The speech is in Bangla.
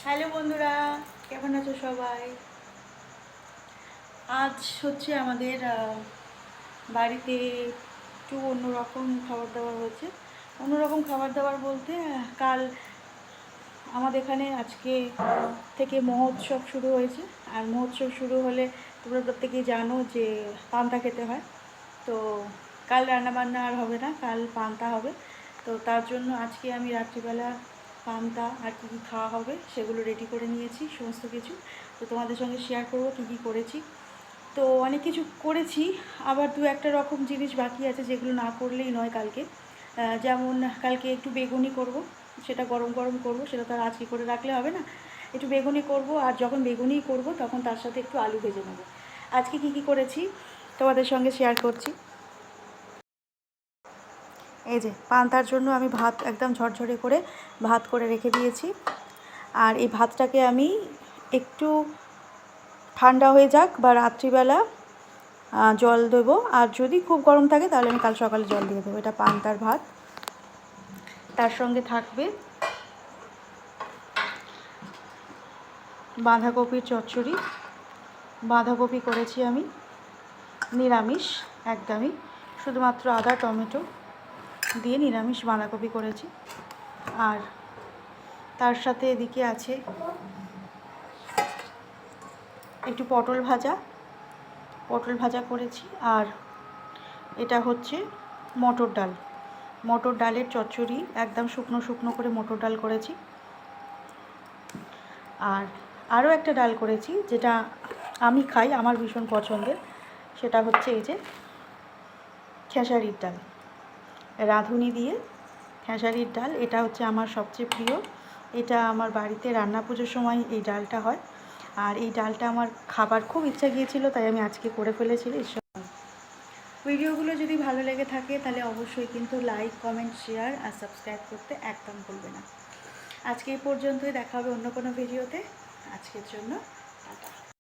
হ্যালো বন্ধুরা, কেমন আছো সবাই? আজ হচ্ছে আমাদের বাড়িতে একটু অন্যরকম খাবার দাবার হয়েছে। অন্যরকম খাবার দাবার বলতে কাল আমাদের এখানে আজকে থেকে মহোৎসব শুরু হয়েছে। আর মহোৎসব শুরু হলে তোমরা প্রত্যেকেই জানো যে পান্তা খেতে হয়। তো কাল রান্নাবান্না আর হবে না, কাল পান্তা হবে। তো তার জন্য আজকে আমি রাত্রিবেলা পান্তা আর কী কী খাওয়া হবে সেগুলো রেডি করে নিয়েছি সমস্ত কিছু। তো তোমাদের সঙ্গে শেয়ার করবো কী কী করেছি। তো অনেক কিছু করেছি, আবার দু একটা রকম জিনিস বাকি আছে যেগুলো না করলেই নয় কালকে। যেমন কালকে একটু বেগুনি করব, সেটা গরম গরম করব, সেটা তো আর আজকে করে রাখলে হবে না। একটু বেগুনি করব, আর যখন বেগুনি করব তখন তার সাথে একটু আলু ভেজে নেব। আজকে কী কী করেছি তোমাদের সঙ্গে শেয়ার করছি। এই যে পান্তার জন্য আমি ভাত একদম ঝরঝরে করে ভাত করে রেখে দিয়েছি। আর এই ভাতটাকে আমি একটু ঠান্ডা হয়ে যাক বা রাত্রিবেলা জল দেবো, আর যদি খুব গরম থাকে তাহলে আমি কাল সকালে জল দিয়ে দেবো। এটা পান্তার ভাত। তার সঙ্গে থাকবে বাঁধাকপির চচ্চড়ি। বাঁধাকপি করেছি আমি নিরামিষ, একদমই শুধুমাত্র আদা টমেটো দিয়ে নিরামিষ বাঁধাকপি করেছি। আর তার সাথে এদিকে আছে একটু পটল ভাজা করেছি। আর এটা হচ্ছে মটর ডাল, মটর ডালের চচ্চড়ি, একদম শুকনো শুকনো করে মটর ডাল করেছি। আর আরও একটা ডাল করেছি যেটা আমি খাই, আমার ভীষণ পছন্দের, সেটা হচ্ছে এই যে খেসারির ডাল, রাঁধুনি দিয়ে খেসারির ডাল। এটা হচ্ছে আমার সবচেয়ে প্রিয়। এটা আমার বাড়িতে রান্না পুজোর সময় এই ডালটা হয়। আর এই ডালটা আমার খাবার খুব ইচ্ছা গিয়েছিল, তাই আমি আজকে করে ফেলেছি। ভিডিওগুলো যদি ভালো লেগে থাকে তাহলে অবশ্যই কিন্তু লাইক কমেন্ট শেয়ার আর সাবস্ক্রাইব করতে একদম ভুলবে না। আজকে এই পর্যন্তই, দেখা হবে অন্য কোনো ভিডিওতে। আজকের জন্য টাটা।